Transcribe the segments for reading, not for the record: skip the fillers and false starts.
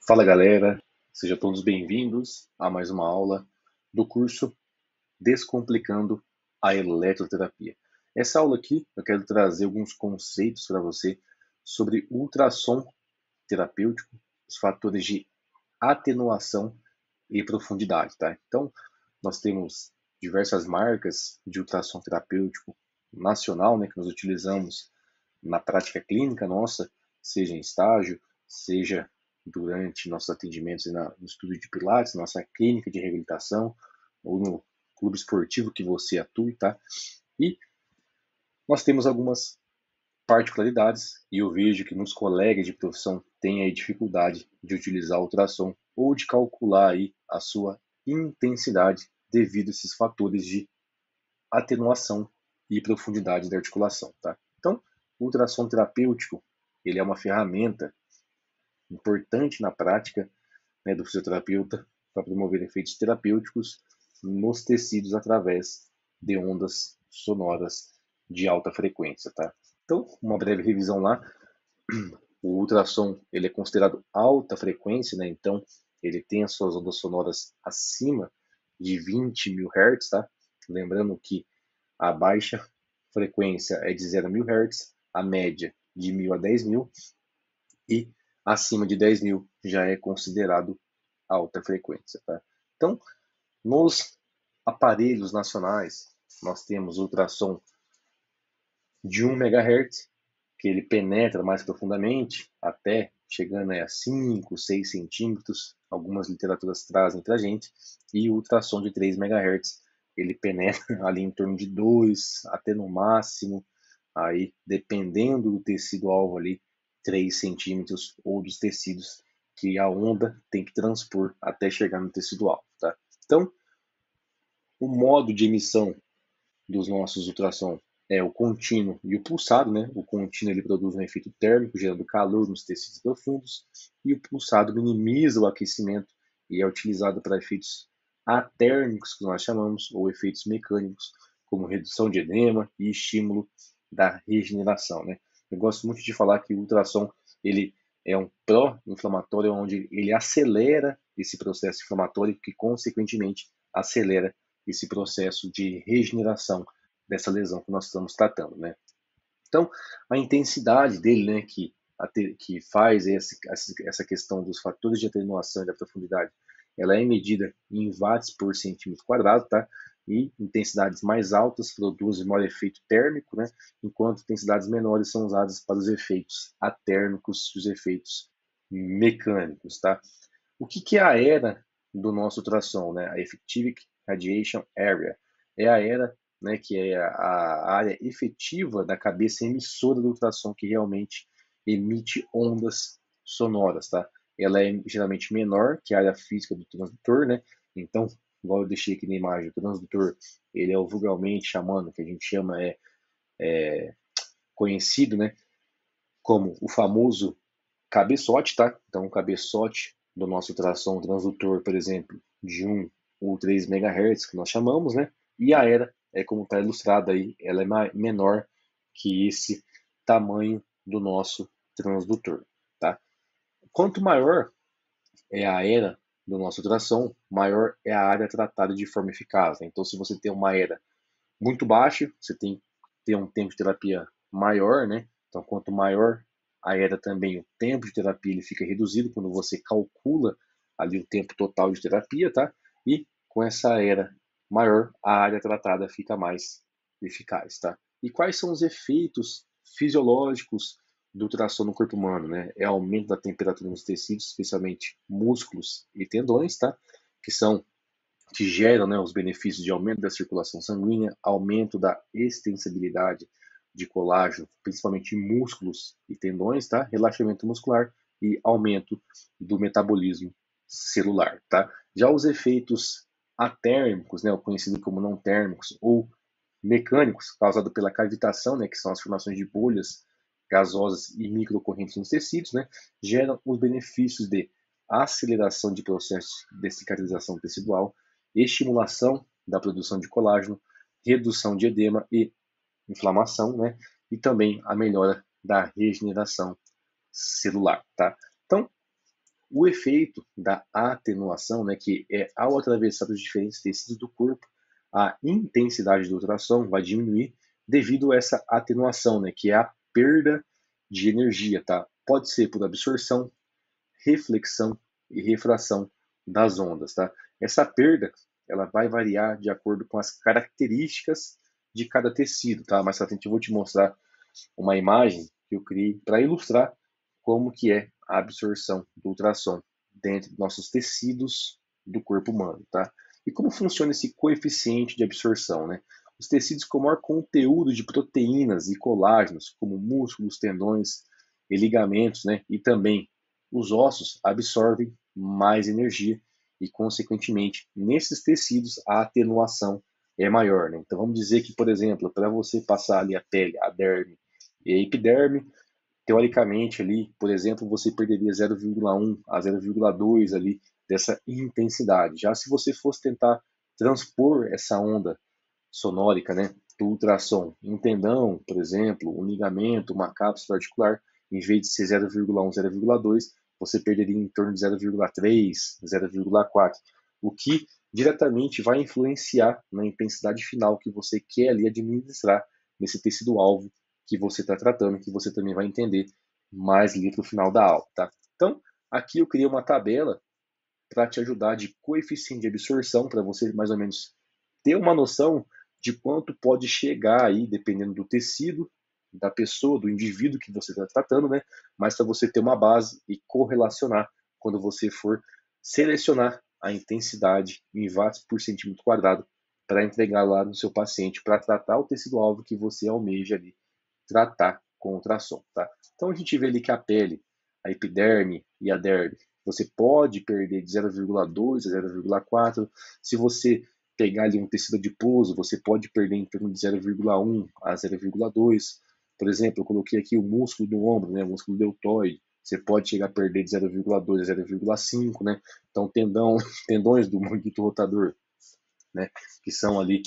Fala galera, sejam todos bem-vindos a mais uma aula do curso Descomplicando a Eletroterapia. Essa aula aqui eu quero trazer alguns conceitos para você sobre ultrassom terapêutico, os fatores de atenuação e profundidade, tá? Então, nós temos diversas marcas de ultrassom terapêutico nacional, né, que nós utilizamos na prática clínica nossa, seja em estágio, seja durante nossos atendimentos no estúdio de Pilates, nossa clínica de reabilitação, ou no clube esportivo que você atue, tá? E nós temos algumas particularidades e eu vejo que nos colegas de profissão tem aí dificuldade de utilizar o ultrassom ou de calcular aí a sua intensidade devido a esses fatores de atenuação e profundidade da articulação, tá? Então, o ultrassom terapêutico, ele é uma ferramenta importante na prática, né, do fisioterapeuta para promover efeitos terapêuticos nos tecidos através de ondas sonoras de alta frequência, tá? Então, uma breve revisão lá. O ultrassom ele é considerado alta frequência, né? Então ele tem as suas ondas sonoras acima de 20 mil Hz, tá? Lembrando que a baixa frequência é de 0 a 1000 Hz, a média de 1000 a 10 mil e acima de 10 mil já é considerado alta frequência, tá? Então, nos aparelhos nacionais, nós temos ultrassom de 1 MHz, que ele penetra mais profundamente, até chegando a 5, 6 centímetros, algumas literaturas trazem para a gente, e o ultrassom de 3 MHz, ele penetra ali em torno de 2, até no máximo, aí dependendo do tecido-alvo ali, 3 centímetros, ou dos tecidos que a onda tem que transpor até chegar no tecido-alvo, tá? Então, o modo de emissão dos nossos ultrassom é o contínuo e o pulsado, né? O contínuo ele produz um efeito térmico, gerando calor nos tecidos profundos, e o pulsado minimiza o aquecimento e é utilizado para efeitos atérmicos, que nós chamamos, ou efeitos mecânicos, como redução de edema e estímulo da regeneração, né? Eu gosto muito de falar que o ultrassom ele é um pró-inflamatório, onde ele acelera esse processo inflamatório, que consequentemente acelera esse processo de regeneração dessa lesão que nós estamos tratando, né? Então, a intensidade dele, né, que faz essa questão dos fatores de atenuação e da profundidade, ela é medida em watts por centímetro quadrado, tá? E intensidades mais altas produzem maior efeito térmico, né? Enquanto intensidades menores são usadas para os efeitos atérmicos e os efeitos mecânicos, tá? O que é a era do nosso ultrassom, né? A Effective Radiation Area é a era, né, que é a área efetiva da cabeça emissora do ultrassom que realmente emite ondas sonoras, tá? Ela é geralmente menor que a área física do transdutor, né? Então, igual eu deixei aqui na imagem, o transdutor, ele é o vulgarmente chamando, que a gente chama conhecido, né, como o famoso cabeçote, tá? Então, o cabeçote do nosso ultrassom transdutor, por exemplo, de 1 ou 3 MHz, que nós chamamos, né? E a era é como está ilustrado aí, ela é menor que esse tamanho do nosso transdutor, tá? Quanto maior é a era do nosso ultrassom, maior é a área tratada de forma eficaz, né? Então, se você tem uma era muito baixa, você tem que ter um tempo de terapia maior, né? Então, quanto maior a era também, o tempo de terapia ele fica reduzido quando você calcula ali o tempo total de terapia, tá? E com essa era maior, a área tratada fica mais eficaz, tá? E quais são os efeitos fisiológicos do ultrassom no corpo humano, né? É aumento da temperatura nos tecidos, especialmente músculos e tendões, tá? Que geram, né, os benefícios de aumento da circulação sanguínea, aumento da extensibilidade de colágeno, principalmente em músculos e tendões, tá? Relaxamento muscular e aumento do metabolismo celular, tá? Já os efeitos atérmicos, né, conhecido como não térmicos ou mecânicos, causados pela cavitação, né, que são as formações de bolhas gasosas e microcorrentes nos tecidos, né, geram os benefícios de aceleração de processos de cicatrização tecidual, estimulação da produção de colágeno, redução de edema e inflamação, né, e também a melhora da regeneração celular, tá? Então, O efeito da atenuação, né, que é ao atravessar os diferentes tecidos do corpo, a intensidade do ultrassom vai diminuir devido a essa atenuação, né, que é a perda de energia, tá? Pode ser por absorção, reflexão e refração das ondas, tá? Essa perda, ela vai variar de acordo com as características de cada tecido, tá? Mais pra frente eu vou te mostrar uma imagem que eu criei para ilustrar como que é a absorção do ultrassom dentro dos nossos tecidos do corpo humano, tá? E como funciona esse coeficiente de absorção, né? Os tecidos com maior conteúdo de proteínas e colágenos, como músculos, tendões e ligamentos, né? E também os ossos absorvem mais energia e, consequentemente, nesses tecidos a atenuação é maior, né? Então vamos dizer que, por exemplo, para você passar ali a pele, a derme e a epiderme, teoricamente ali, por exemplo, você perderia 0,1 a 0,2 ali dessa intensidade. Já se você fosse tentar transpor essa onda sonórica, né, do ultrassom em um tendão, por exemplo, um ligamento, uma cápsula articular, em vez de ser 0,1, 0,2, você perderia em torno de 0,3, 0,4, o que diretamente vai influenciar na intensidade final que você quer ali administrar nesse tecido alvo que você está tratando, que você também vai entender mais ali para o final da aula, tá? Então, aqui eu criei uma tabela para te ajudar de coeficiente de absorção, para você mais ou menos ter uma noção de quanto pode chegar aí, dependendo do tecido, da pessoa, do indivíduo que você está tratando, né? Mas para você ter uma base e correlacionar quando você for selecionar a intensidade em watts por centímetro quadrado para entregar lá no seu paciente para tratar o tecido-alvo que você almeja ali tratar com ultrassom, tá? Então a gente vê ali que a pele, a epiderme e a derme, você pode perder de 0,2 a 0,4. Se você pegar ali um tecido adiposo, você pode perder em torno de 0,1 a 0,2. Por exemplo, eu coloquei aqui o músculo do ombro, né, o músculo deltoide. Você pode chegar a perder de 0,2 a 0,5, né? Então, tendões do manguito rotador, né, que são ali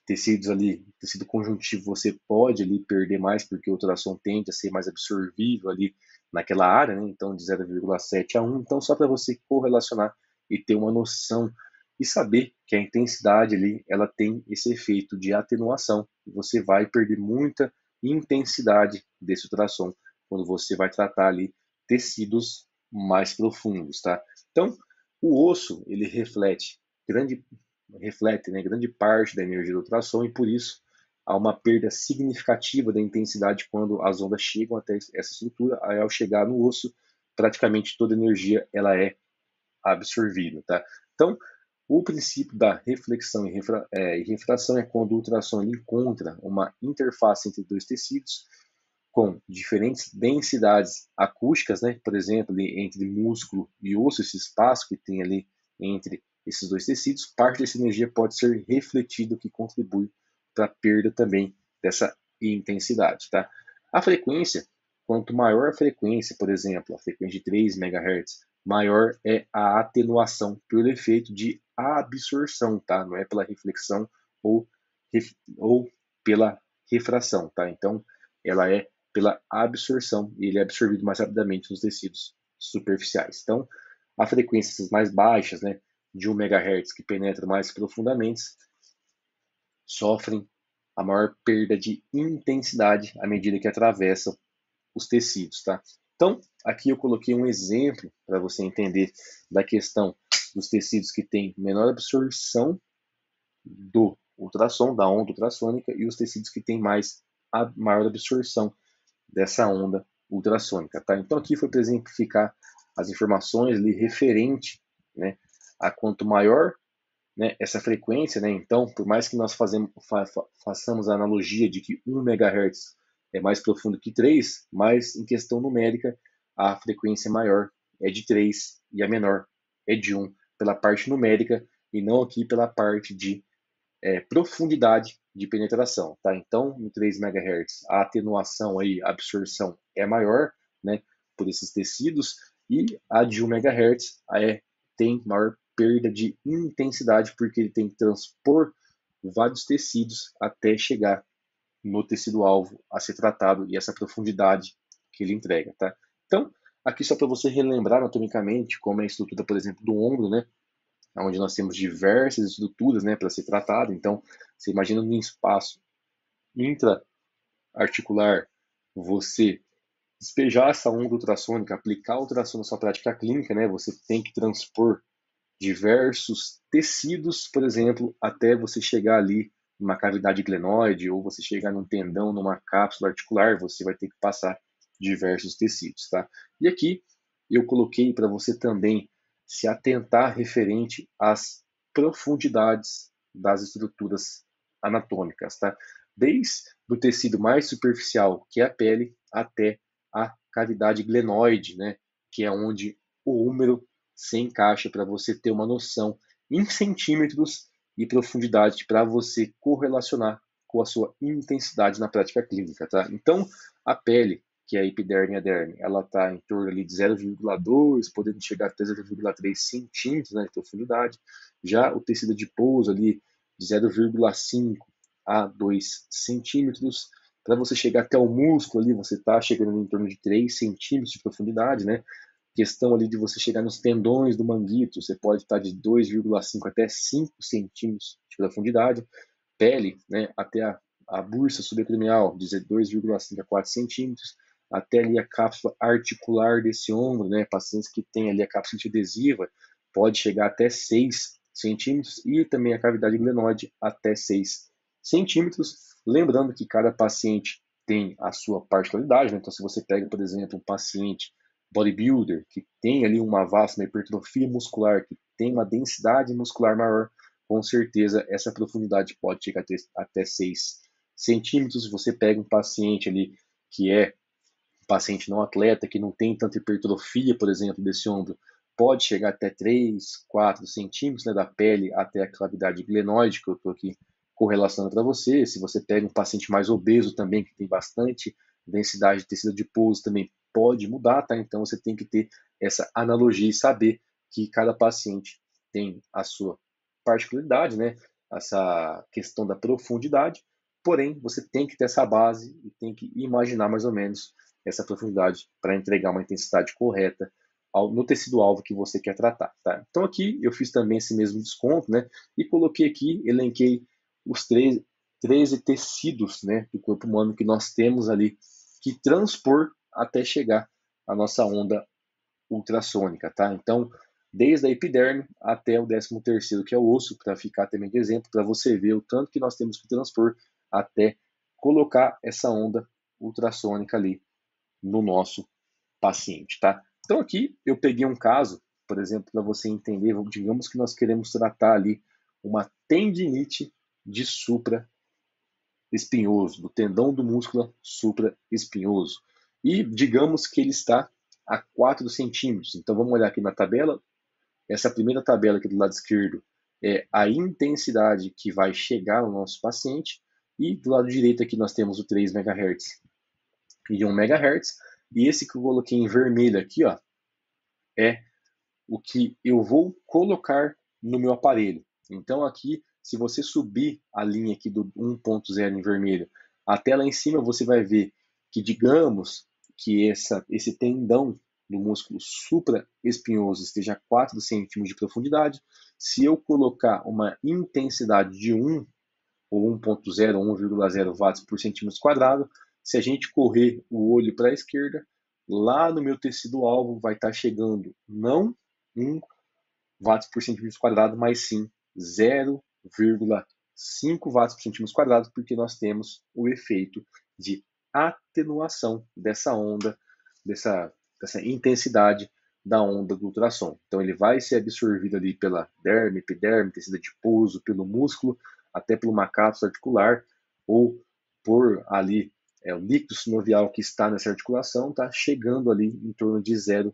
tecidos ali, tecido conjuntivo, você pode ali perder mais porque o ultrassom tende a ser mais absorvível ali naquela área, né? Então de 0,7 a 1. Então só para você correlacionar e ter uma noção e saber que a intensidade ali, ela tem esse efeito de atenuação. E você vai perder muita intensidade desse ultrassom quando você vai tratar ali tecidos mais profundos, tá? Então, o osso, ele reflete, né, grande parte da energia do ultrassom e por isso há uma perda significativa da intensidade quando as ondas chegam até essa estrutura. Aí, ao chegar no osso, praticamente toda a energia ela é absorvida, tá? Então, o princípio da reflexão e refração é quando o ultrassom encontra uma interface entre dois tecidos com diferentes densidades acústicas, né? Por exemplo, ali entre músculo e osso, esse espaço que tem ali entre esses dois tecidos, parte dessa energia pode ser refletida, o que contribui para a perda também dessa intensidade, tá? A frequência, quanto maior a frequência, por exemplo, a frequência de 3 MHz, maior é a atenuação pelo efeito de absorção, tá? Não é pela reflexão ou, ou pela refração, tá? Então, ela é pela absorção e ele é absorvido mais rapidamente nos tecidos superficiais. Então, a frequências mais baixas, né, de 1 MHz que penetram mais profundamente, sofrem a maior perda de intensidade à medida que atravessam os tecidos, tá? Então, aqui eu coloquei um exemplo para você entender da questão dos tecidos que têm menor absorção do ultrassom, da onda ultrassônica, e os tecidos que têm maior absorção dessa onda ultrassônica, tá? Então aqui foi para exemplificar as informações ali referente, né, a quanto maior, né, essa frequência, né? Então, por mais que nós façamos a analogia de que 1 MHz é mais profundo que 3, mas em questão numérica, a frequência maior é de 3 e a menor é de 1 pela parte numérica e não aqui pela parte de profundidade de penetração, tá? Então, no 3 MHz, a atenuação aí, a absorção é maior, né, por esses tecidos, e a de 1 MHz tem maior perda de intensidade, porque ele tem que transpor vários tecidos até chegar no tecido-alvo a ser tratado e essa profundidade que ele entrega, tá? Então, Aqui só para você relembrar anatomicamente como é a estrutura, por exemplo, do ombro, né? Onde nós temos diversas estruturas, né, para ser tratado. Então, você imagina num espaço intra-articular, você despejar essa onda ultrassônica, aplicar a ultrassom na sua prática clínica, né? Você tem que transpor diversos tecidos, por exemplo, até você chegar ali numa cavidade glenoide ou você chegar num tendão, numa cápsula articular, você vai ter que passar diversos tecidos, tá? E aqui eu coloquei para você também se atentar referente às profundidades das estruturas anatômicas, tá? Desde o tecido mais superficial, que é a pele, até a cavidade glenoide, né? Que é onde o úmero se encaixa, para você ter uma noção em centímetros e profundidade para você correlacionar com a sua intensidade na prática clínica, tá? Então, a pele, que é a epiderme e a derme, ela está em torno ali de 0,2, podendo chegar até 0,3 centímetros, né, de profundidade. Já o tecido adiposo ali de 0,5 a 2 centímetros. Para você chegar até o músculo ali, você está chegando em torno de 3 centímetros de profundidade, né? Questão ali de você chegar nos tendões do manguito, você pode estar de 2,5 até 5 centímetros de profundidade. Pele, né, até a bursa subacromial, de 2,5 a 4 centímetros, até ali a cápsula articular desse ombro, né, pacientes que têm ali a cápsula adesiva, pode chegar até 6 centímetros, e também a cavidade glenoide até 6 centímetros. Lembrando que cada paciente tem a sua particularidade, né? Então, se você pega, por exemplo, um paciente bodybuilder, que tem ali uma vasta hipertrofia muscular, que tem uma densidade muscular maior, com certeza essa profundidade pode chegar até 6 centímetros. Você pega um paciente ali que é um paciente não atleta, que não tem tanta hipertrofia, por exemplo, desse ombro, pode chegar até 3, 4 centímetros, né, da pele até a cavidade glenoide, que eu estou aqui correlacionando para você. Se você pega um paciente mais obeso também, que tem bastante densidade de tecido adiposo, também pode mudar, tá? Então você tem que ter essa analogia e saber que cada paciente tem a sua particularidade, né? Essa questão da profundidade, porém você tem que ter essa base e tem que imaginar mais ou menos essa profundidade para entregar uma intensidade correta no tecido-alvo que você quer tratar, tá? Então aqui eu fiz também esse mesmo desconto, né? E coloquei aqui, elenquei os 13 tecidos, né, do corpo humano que nós temos ali que transpor até chegar à nossa onda ultrassônica, tá? Então, desde a epiderme até o 13º, que é o osso, para ficar também de exemplo, para você ver o tanto que nós temos que transpor até colocar essa onda ultrassônica ali no nosso paciente, tá? Então aqui eu peguei um caso, por exemplo, para você entender, digamos que nós queremos tratar ali uma tendinite de supra-espinhoso, do tendão do músculo supra-espinhoso. E digamos que ele está a 4 centímetros. Então vamos olhar aqui na tabela. Essa primeira tabela aqui do lado esquerdo é a intensidade que vai chegar no nosso paciente. E do lado direito aqui nós temos o 3 MHz e 1 MHz. E esse que eu coloquei em vermelho aqui, ó, é o que eu vou colocar no meu aparelho. Então aqui, se você subir a linha aqui do 1.0 em vermelho até lá em cima, você vai ver que, digamos que esse tendão do músculo supraespinhoso esteja a 4 centímetros de profundidade. Se eu colocar uma intensidade de 1 ou 1.0, 1,0 watts por centímetro quadrado, se a gente correr o olho para a esquerda, lá no meu tecido-alvo vai estar chegando não 1 watts por centímetro quadrado, mas sim 0,5 watts por centímetro quadrado, porque nós temos o efeito de atenuação dessa onda, dessa intensidade da onda do ultrassom. Então ele vai ser absorvido ali pela derme, epiderme, tecido adiposo, pelo músculo, até por uma cápsula articular, ou por ali o líquido sinovial que está nessa articulação, está chegando ali em torno de 0,5.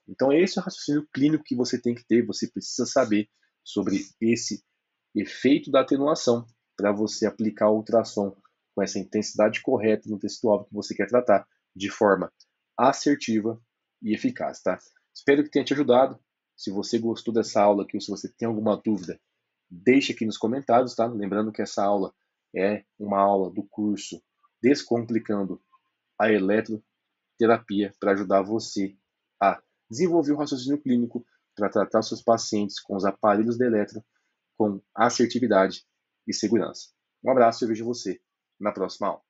Então esse é o raciocínio clínico que você tem que ter, você precisa saber sobre esse efeito da atenuação para você aplicar o ultrassom com essa intensidade correta no tecido-alvo que você quer tratar de forma assertiva e eficaz, tá? Espero que tenha te ajudado. Se você gostou dessa aula aqui ou se você tem alguma dúvida, deixe aqui nos comentários, tá? Lembrando que essa aula é uma aula do curso Descomplicando a Eletroterapia terapia para ajudar você a desenvolver o raciocínio clínico para tratar seus pacientes com os aparelhos de eletro com assertividade e segurança. Um abraço e eu vejo você na próxima aula.